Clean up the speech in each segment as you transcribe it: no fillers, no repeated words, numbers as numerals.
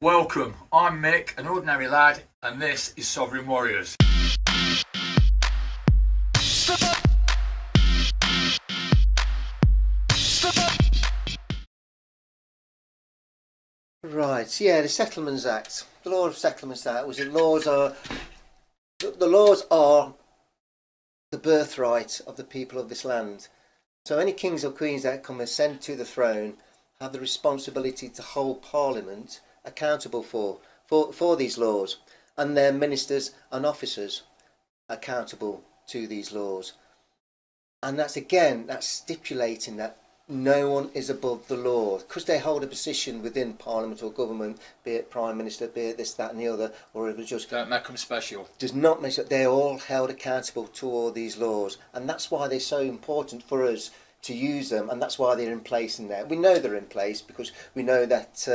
Welcome, I'm Mick, an ordinary lad, and this is Sovereign Warriors. Right, yeah, the Settlements Act, the Law of Settlements Act was the laws are the birthright of the people of this land. So any kings or queens that come ascend to the throne have the responsibility to hold Parliament accountable for these laws, and their ministers and officers accountable to these laws. And that's stipulating that no one is above the law, because they hold a position within Parliament or government, be it Prime Minister, be it this, that and the other, or if it's just... Don't make them special. Does not make it. They're all held accountable to all these laws, and that's why they're so important for us to use them, and that's why they're in place in there. We know they're in place because we know that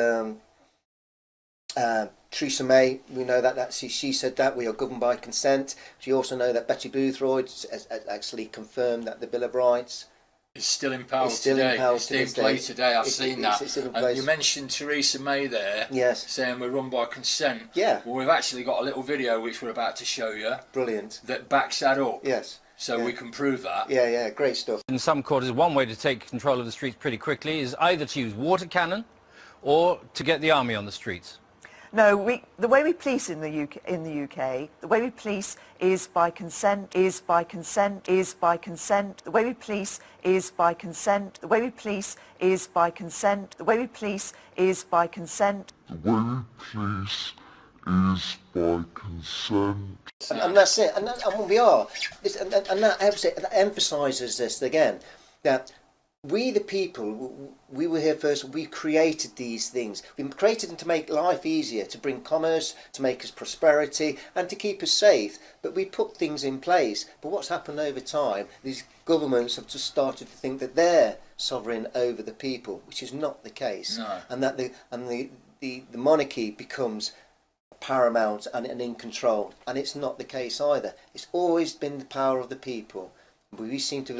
Theresa May, we know that she said that we are governed by consent. We also know that Betty Boothroyd has actually confirmed that the Bill of Rights It's still in power It's still today. in power It's to still in this play day. today. I've seen that. It's in And place. you mentioned Theresa May there, Yes. saying we're run by consent. Yeah. Well, we've actually got a little video which we're about to show you Brilliant. that backs that up. Yes. So Yeah. we can prove that. Yeah, great stuff. In some quarters, one way to take control of the streets pretty quickly is either to use water cannon or to get the army on the streets. No, the way we police in the UK, the way we police is by consent, is by consent, is by consent. The way we police is by consent. The way we police is by consent. The way we police is by consent. The way we police is by consent. And that's it. And we are. And that emphasises this again, that we the people, we were here first, we created these things. We created them to make life easier, to bring commerce, to make us prosperity and to keep us safe. But we put things in place. But what's happened over time, these governments have just started to think that they're sovereign over the people, which is not the case. No. And that the monarchy becomes paramount and in control, and it's not the case either. It's always been the power of the people. We seem to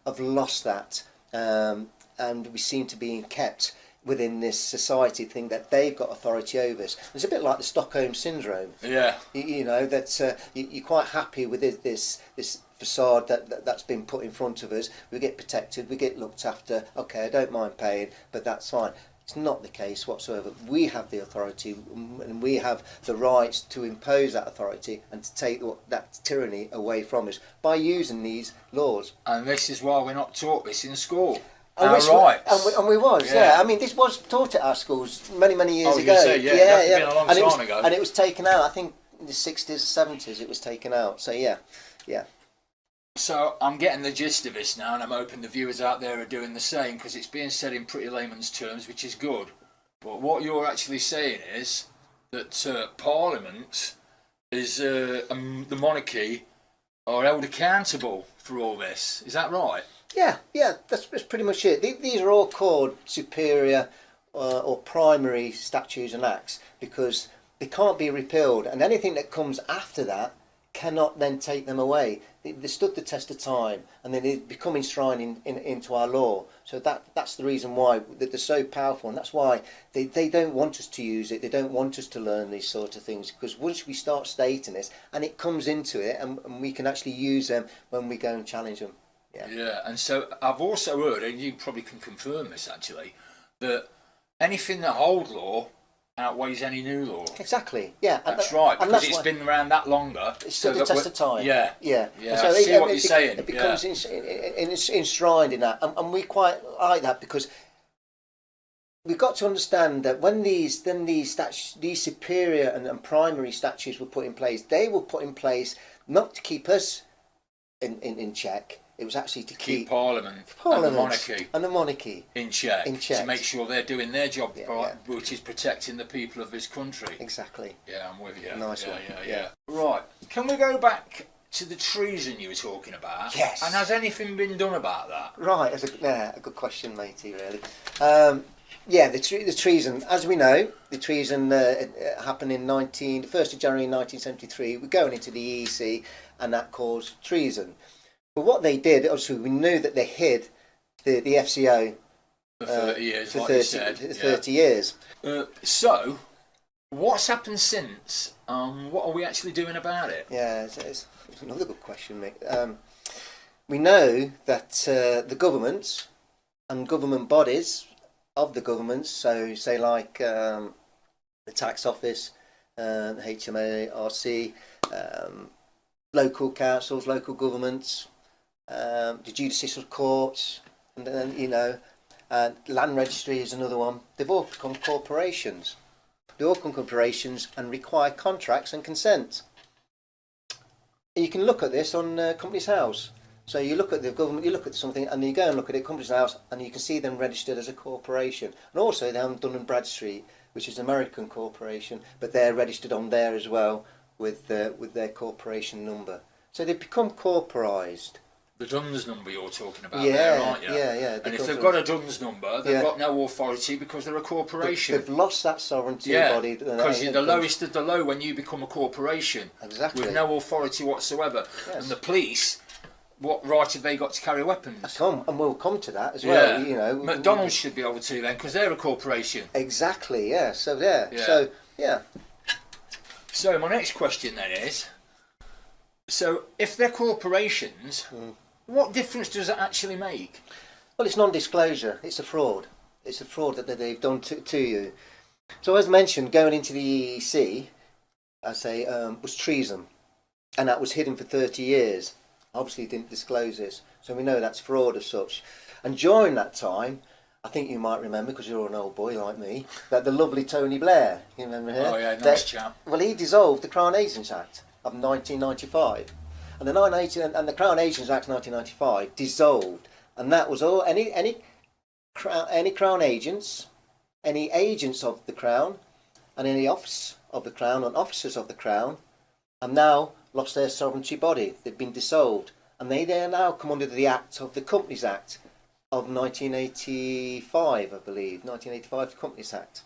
have lost that, and we seem to be kept within this society, think that they've got authority over us. It's a bit like the Stockholm syndrome. Yeah. You know that you're quite happy with this facade that's been put in front of us. We get protected, we get looked after. Okay, I don't mind paying, but that's fine. It's not the case whatsoever. We have the authority, and we have the rights to impose that authority and to take that tyranny away from us by using these laws. And this is why we're not taught this in school. And Our rights. we was, yeah. I mean, this was taught at our schools many years ago. Say, yeah, that's been a long time ago. And it was taken out, I think, in the 60s, 70s, it was taken out. So, yeah. So I'm getting the gist of this now, and I'm hoping the viewers out there are doing the same, because it's being said in pretty layman's terms, which is good. But what you're actually saying is that Parliament is the monarchy are held accountable for all this. Is that right? Yeah, that's pretty much it. These are all called superior or primary statutes and acts because they can't be repealed, and anything that comes after that cannot then take them away. They stood the test of time, and then they become enshrined into our law. So that's the reason why they're so powerful, and that's why they don't want us to use it. They don't want us to learn these sort of things, because once we start stating this, and it comes into it, and we can actually use them when we go and challenge them. Yeah, and so I've also heard, and you probably can confirm this actually, that anything that holds law outweighs any new law. Exactly. Yeah, That's right, because it's been around that longer. It stood the test of time. Yeah. And so I see what you're saying. It becomes enshrined in that, and we quite like that, because we've got to understand that when these superior and primary statutes were put in place, they were put in place not to keep us in check. It was actually to keep Parliament and the monarchy in check. To make sure they're doing their job, which is protecting the people of this country. Exactly. Yeah, I'm with you. Nice one. Yeah. Right. Can we go back to the treason you were talking about? Yes. And has anything been done about that? Right. A good question, matey. Really. The treason. As we know, the treason happened in 1st of January 1973. We're going into the EEC, and that caused treason. But what they did, obviously, we knew that they hid the FCO for 30 years, for like 30, you said. 30 years. So, what's happened since? What are we actually doing about it? Yeah, it's another good question, Mick. We know that the governments and government bodies of the governments, so say like the tax office, HMRC, local councils, local governments, the judicial courts, and then land registry is another one. They've all become corporations. They all become corporations and require contracts and consent. You can look at this on Companies House. So you look at the government, you look at something, and you go and look at it, Companies House, and you can see them registered as a corporation. And also they have Dun & Bradstreet, which is an American corporation, but they're registered on there as well with their corporation number. So they've become corporised. The DUNS number you're talking about Yeah, there, aren't you? yeah. And if they've got a DUNS number, they've Yeah. got no authority because they're a corporation. They've lost that sovereignty body. because you're the lowest of the low when you become a corporation. Exactly. With no authority whatsoever. Yes. And the police, what right have they got to carry weapons? And we'll come to that as well. McDonald's should be able to then, because they're a corporation. Exactly, yeah. So there. Yeah. So, yeah. So my next question then is, so if they're corporations, what difference does it actually make? Well, it's non-disclosure. It's a fraud. It's a fraud that they've done to you. So as mentioned, going into the EEC, I say, was treason. And that was hidden for 30 years. Obviously didn't disclose this. So we know that's fraud as such. And during that time, I think you might remember, because you're an old boy like me, that the lovely Tony Blair, you remember him? Oh yeah, nice chap. Well, he dissolved the Crown Agents Act of 1995. And the Crown Agents Act 1995 dissolved. And that was all, any Crown agents, any agents of the Crown, and any office of the Crown and officers of the Crown have now lost their sovereignty body. They've been dissolved. And they now come under the Act of the Companies Act of 1985, I believe. 1985 Companies Act.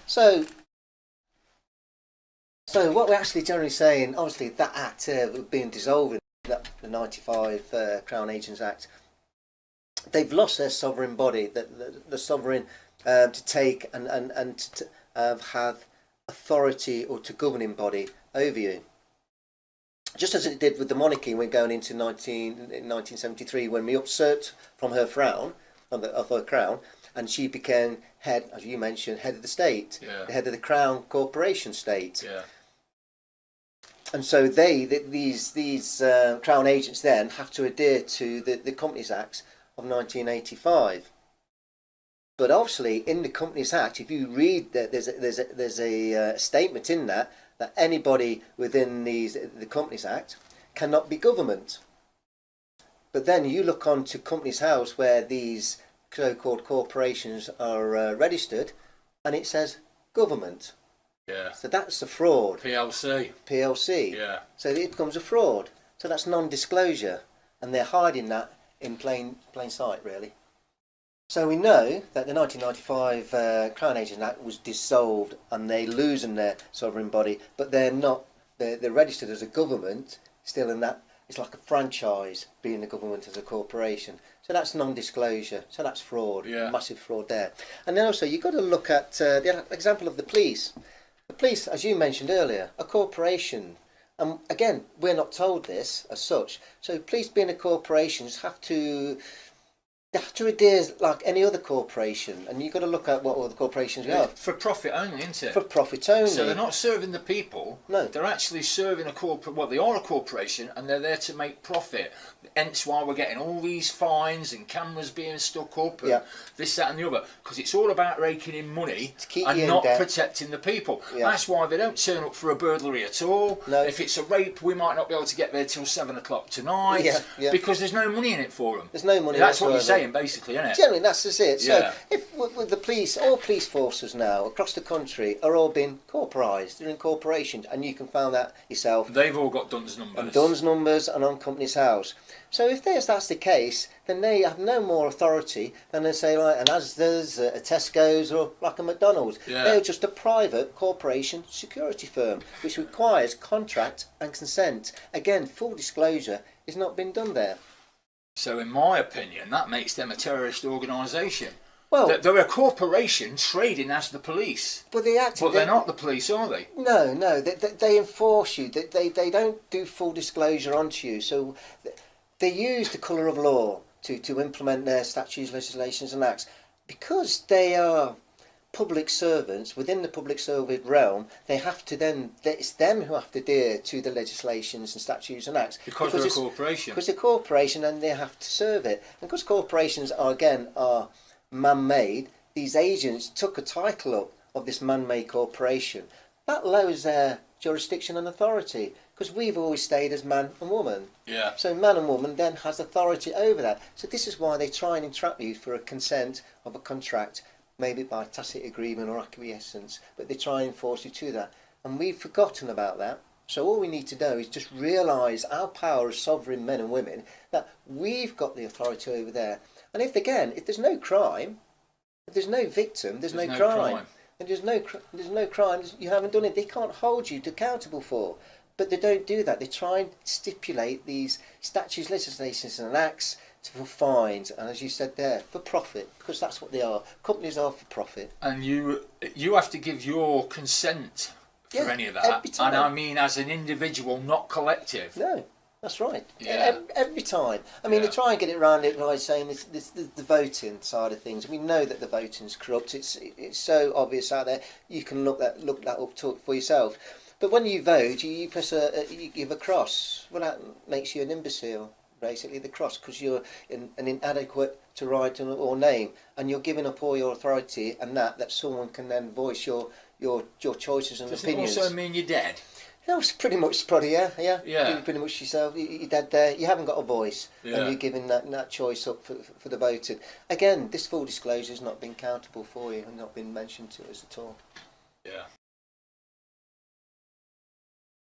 So what we're actually generally saying, obviously that Act being dissolved, the 95 Crown Agents Act, they've lost their sovereign body, the sovereign to take and to have authority or to governing body over you. Just as it did with the monarchy when going into 1973, when we usurped from her crown, of her crown, and she became head, as you mentioned, head of the state, the head of the Crown Corporation state. Yeah. And so these Crown agents then have to adhere to the Companies Act of 1985. But obviously, in the Companies Act, if you read that, there's a statement in that anybody within the Companies Act cannot be government. But then you look on to Companies House, where these so-called corporations are registered, and it says government. Yeah. So that's a fraud. PLC. Yeah. So it becomes a fraud. So that's non-disclosure, and they're hiding that in plain sight, really. So we know that the 1995 Crown Agents Act was dissolved, and they losing their sovereign body, but they're not. They're registered as a government still, in that it's like a franchise, being the government as a corporation. So that's non-disclosure. So that's fraud. Yeah. Massive fraud there. And then also you've got to look at the example of the police. The police, as you mentioned earlier, a corporation. And again, we're not told this as such. So police, being a corporation, they have to adhere like any other corporation. And you've got to look at what other corporations we have. For profit only, isn't it? For profit only. So they're not serving the people. No. They're actually serving they are a corporation, and they're there to make profit. Hence why we're getting all these fines and cameras being stuck up and this, that and the other. Because it's all about raking in money to keep and not protecting the people. Yeah. That's why they don't turn up for a burglary at all. No. If it's a rape, we might not be able to get there till 7 o'clock tonight. Because there's no money in it for them. There's no money. That's what you're whatsoever. saying, basically, isn't it? Generally, that's just it. Yeah. So, if with the police, all police forces now across the country are all being corporised. They're in corporations, and you can find that yourself. They've all got DUNS numbers. And DUNS numbers, and on Companies House. So if that's the case, then they have no more authority than, they say, like an Asda's, a Tesco's, or like a McDonald's. Yeah. They're just a private corporation security firm, which requires contract and consent. Again, full disclosure is not been done there. So in my opinion, that makes them a terrorist organisation. Well, They're a corporation trading as the police. but they act. But they're not the police, are they? No, no. They enforce you. They don't do full disclosure onto you. So they use the colour of law to implement their statutes, legislations, and acts because they are public servants within the public servant realm. They have to then. It's them who have to adhere to the legislations and statutes and acts Because they're a it's- corporation. Because they're a corporation and they have to serve it. And because corporations are man-made, these agents took a title up of this man-made corporation. That lowers their jurisdiction and authority because we've always stayed as man and woman. Yeah. So man and woman then has authority over that. So this is why they try and entrap you for a consent of a contract, maybe by tacit agreement or acquiescence, but they try and force you to that. And we've forgotten about that. So all we need to do is just realise our power as sovereign men and women, that we've got the authority over there. And if there's no crime, if there's no victim, there's no crime. And there's no crime, you haven't done it, they can't hold you accountable for. But they don't do that. They try and stipulate these statutes, legislations and acts for fines, and as you said there, for profit, because that's what they are. Companies are for profit. And you have to give your consent for Yeah, any of that. every time. And I mean as an individual, not collective. No, that's right. Yeah. Every time. I mean, Yeah. they try and get it around it by saying the voting side of things. We know that the voting's corrupt. It's so obvious out there. You can look that up for yourself. But when you vote, you press you give a cross. Well, that makes you an imbecile, basically, the cross, because you're an inadequate to write or name, and you're giving up all your authority, and that someone can then voice your choices and Does opinions. it also mean you're dead? No, it's pretty much yeah. Yeah. You're pretty much yourself. You're dead there. You haven't got a voice, Yeah. and you're giving that choice up for the voting. Again, this full disclosure has not been countable for you and not been mentioned to us at all. Yeah.